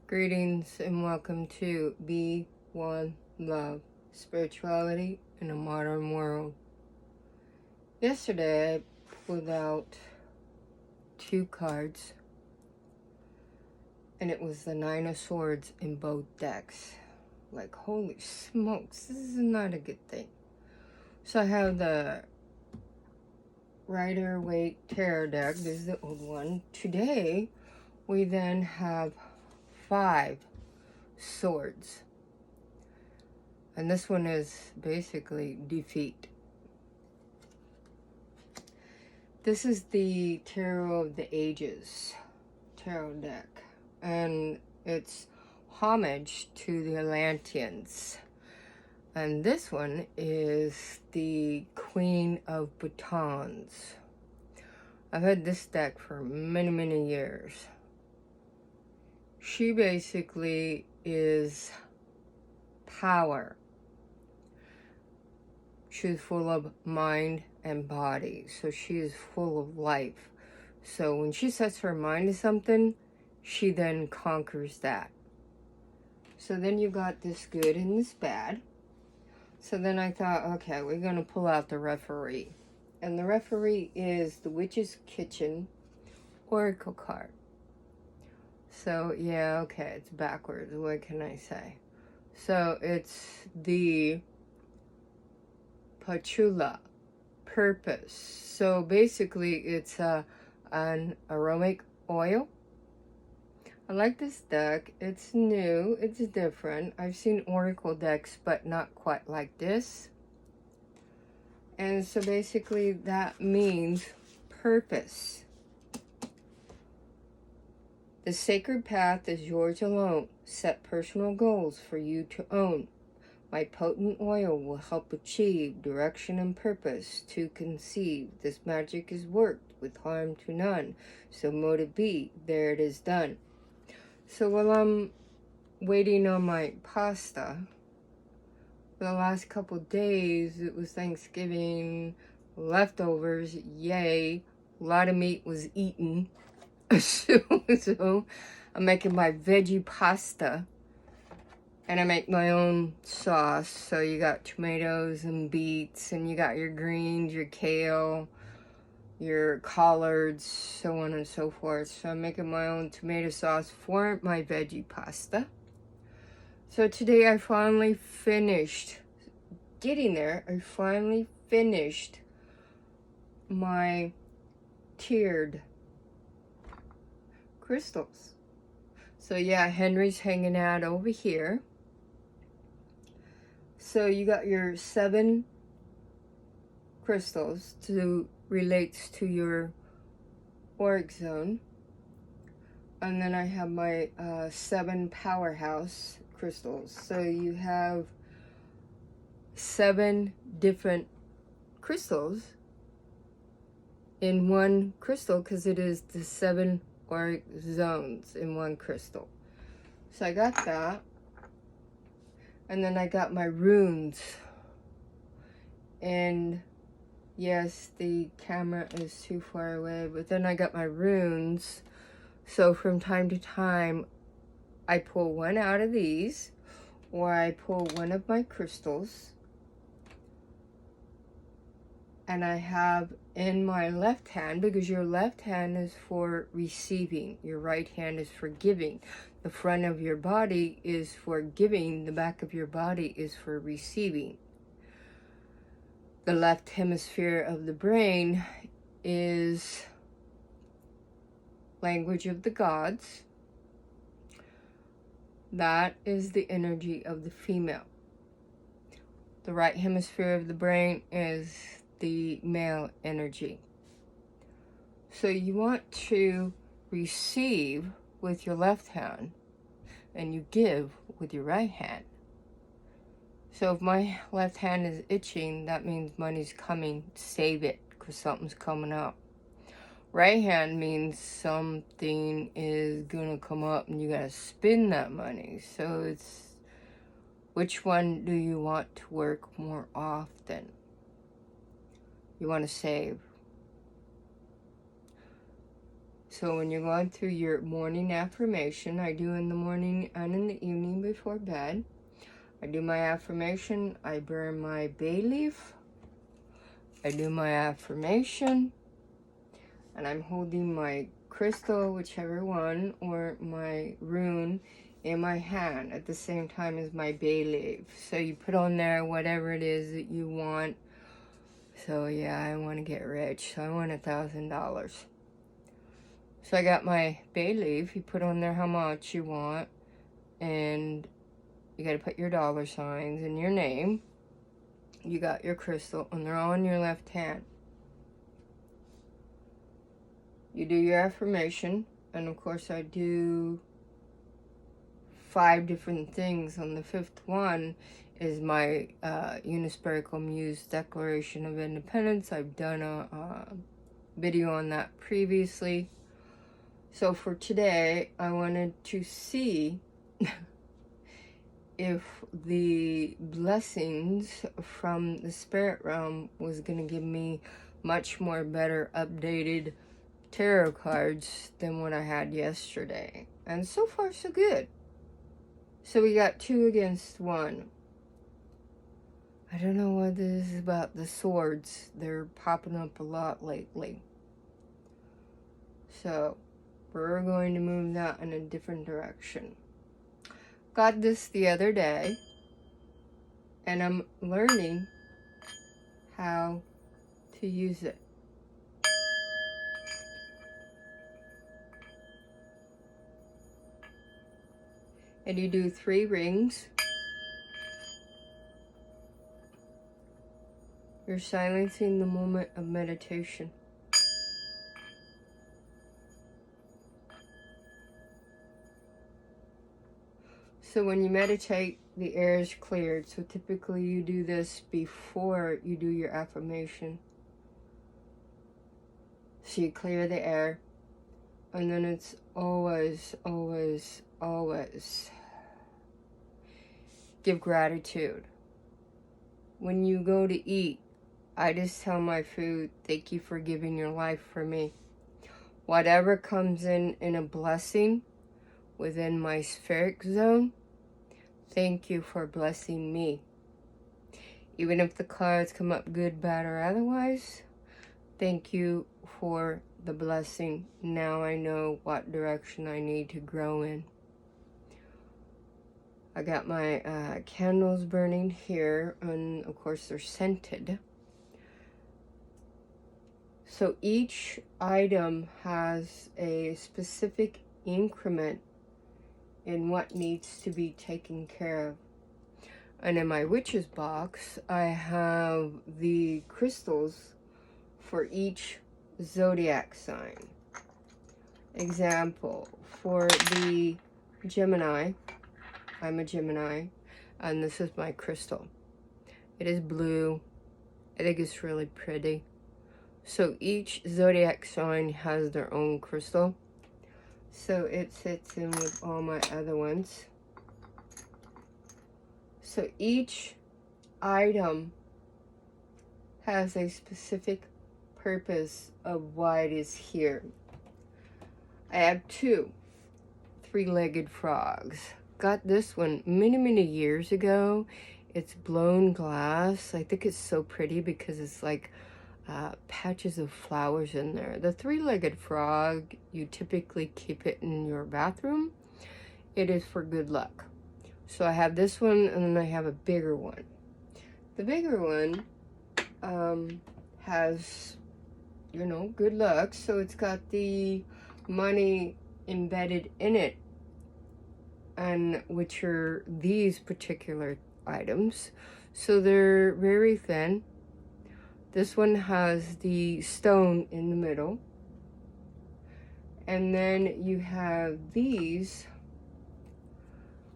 Greetings and welcome to Be One Love, Spirituality in a Modern World. Yesterday I pulled out two cards and it was the Nine of Swords in both decks. Like, holy smokes, this is not a good thing. So I have the Rider-Waite Tarot deck. This is the old one. Today we then have 5 swords. And this one is basically defeat. This is the Tarot of the Ages tarot deck. And it's homage to the Atlanteans. And this one is the Queen of Batons. I've had this deck for many, many years. She basically is power. She's full of mind and body. So she is full of life. So when she sets her mind to something, she then conquers that. So then you got this good and this bad. So then I thought, okay, we're going to pull out the referee. And the referee is the Witch's Kitchen Oracle card. So, yeah, okay, it's backwards. What can I say? So, it's the Patchoula, purpose. So, basically, it's an aromatic oil. I like this deck. It's new. It's different. I've seen oracle decks, but not quite like this. And so, basically, that means purpose. The sacred path is yours alone. Set personal goals for you to own. My potent oil will help achieve direction and purpose to conceive. This magic is worked with harm to none. So motive be, there it is done. So while I'm waiting on my pasta, for the last couple days, it was Thanksgiving, leftovers, yay. A lot of meat was eaten. So I'm making my veggie pasta. And I make my own sauce. So you got tomatoes and beets, and you got your greens, your kale, your collards, so on and so forth. So I'm making my own tomato sauce for my veggie pasta. So today I finally finished getting there. I finally finished my tiered crystals. So yeah, Henry's hanging out over here. So you got your 7 crystals to relates to your auric zone. And then I have my 7 powerhouse crystals. So you have 7 different crystals in one crystal, because it is the 7 auric zones in one crystal. So I got that. And then I got my runes. And yes, the camera is too far away, but then I got my runes. So from time to time, I pull one out of these, or I pull one of my crystals, and I have in my left hand, because your left hand is for receiving, your right hand is for giving. The front of your body is for giving, the back of your body is for receiving. The left hemisphere of the brain is language of the gods. That is the energy of the female. The right hemisphere of the brain is the male energy. So you want to receive with your left hand and you give with your right hand. So if my left hand is itching, that means money's coming. Save it, because something's coming up. Right hand means something is gonna come up and you gotta spend that money. So it's, which one do you want to work more often? You want to save. So when you're going through your morning affirmation, I do in the morning and in the evening before bed. I do my affirmation, I burn my bay leaf, I do my affirmation, and I'm holding my crystal, whichever one, or my rune in my hand at the same time as my bay leaf. So you put on there whatever it is that you want. So yeah, I want to get rich, so I want $1,000. So I got my bay leaf. You put on there how much you want, and you got to put your dollar signs and your name. You got your crystal, and they're all in your left hand. You do your affirmation, and of course I do 5 different things. On the 5th one is my Unispherical Muse Declaration of Independence. I've done a video on that previously. So for today, I wanted to see if the blessings from the spirit realm was going to give me much more better updated tarot cards than what I had yesterday. And so far, so good. So we got 2 against 1. I don't know what this is about the swords. They're popping up a lot lately. So we're going to move that in a different direction. Got this the other day, and I'm learning how to use it. And you do 3 rings. You're silencing the moment of meditation. So when you meditate, the air is cleared. So typically you do this before you do your affirmation. So you clear the air. And then it's always, always, always give gratitude. When you go to eat, I just tell my food, thank you for giving your life for me. Whatever comes in a blessing within my spheric zone, thank you for blessing me. Even if the cards come up good, bad, or otherwise, thank you for the blessing. Now I know what direction I need to grow in. I got my candles burning here, and of course they're scented. So each item has a specific increment in what needs to be taken care of. And in my witch's box, I have the crystals for each zodiac sign. Example, for the Gemini, I'm a Gemini, and this is my crystal. It is blue. I think it's really pretty. So each zodiac sign has their own crystal. So it fits in with all my other ones. So each item has a specific purpose of why it is here. I have 2 3-legged frogs. Got this one many years ago. It's blown glass. I think it's so pretty because it's like patches of flowers in there. The 3-legged frog, you typically keep it in your bathroom. It is for good luck. So I have this one, and then I have a bigger one. The bigger one has, you know, good luck. So it's got the money embedded in it, and which are these particular items. So they're very thin. This one has the stone in the middle. And then you have these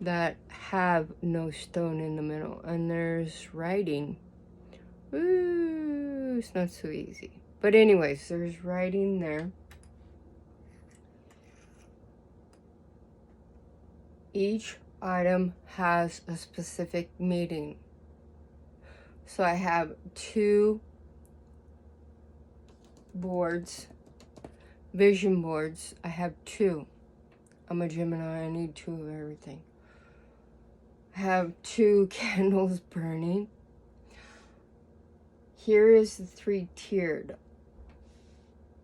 that have no stone in the middle. And there's writing. Ooh, it's not so easy. But anyways, there's writing there. Each item has a specific meaning. So I have 2 boards vision boards. I have 2. I'm a Gemini. I need 2 of everything. I have 2 candles burning. Here is the 3-tiered.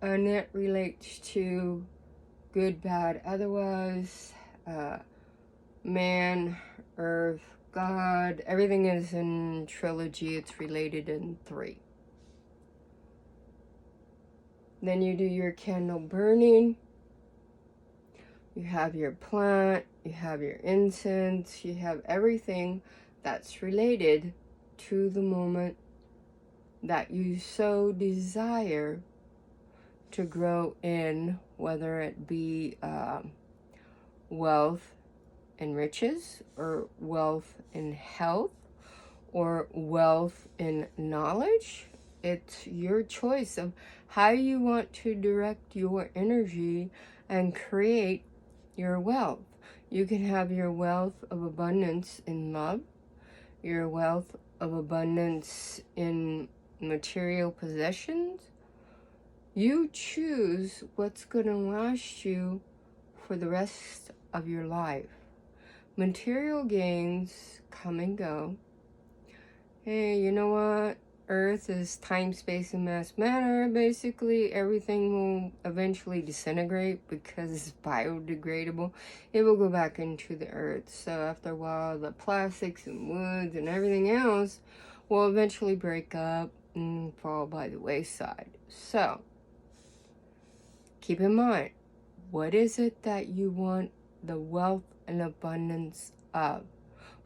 And it relates to good, bad, otherwise, man, earth, God. Everything is in trilogy. It's related in 3. Then you do your candle burning. You have your plant. You have your incense. You have everything that's related to the moment that you so desire to grow in, whether it be wealth and riches, or wealth and health, or wealth and knowledge. It's your choice of how you want to direct your energy and create your wealth. You can have your wealth of abundance in love, your wealth of abundance in material possessions. You choose what's going to last you for the rest of your life. Material gains come and go. Hey, you know what? Earth is time, space, and mass matter. Basically, everything will eventually disintegrate because it's biodegradable. It will go back into the earth. So after a while, the plastics and woods and everything else will eventually break up and fall by the wayside. So keep in mind, what is it that you want the wealth and abundance of?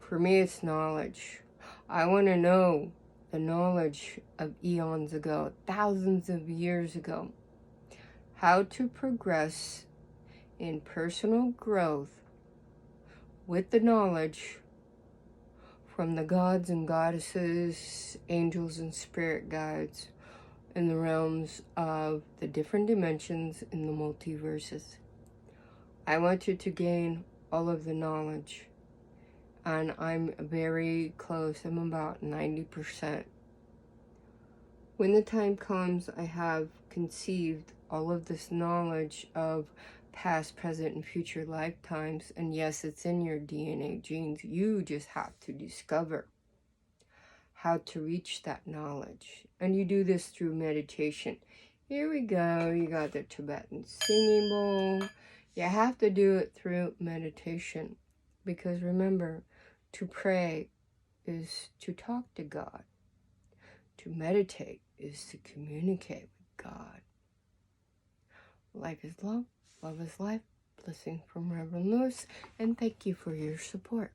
For me, it's knowledge. I want to know the knowledge of eons ago, thousands of years ago, how to progress in personal growth with the knowledge from the gods and goddesses, angels and spirit guides in the realms of the different dimensions in the multiverses. I want you to gain all of the knowledge. And I'm very close. I'm about 90%. When the time comes, I have conceived all of this knowledge of past, present, and future lifetimes. And yes, it's in your DNA genes. You just have to discover how to reach that knowledge. And you do this through meditation. Here we go. You got the Tibetan singing bowl. You have to do it through meditation. Because remember, to pray is to talk to God. To meditate is to communicate with God. Life is love. Love is life. Blessing from Reverend Lewis. And thank you for your support.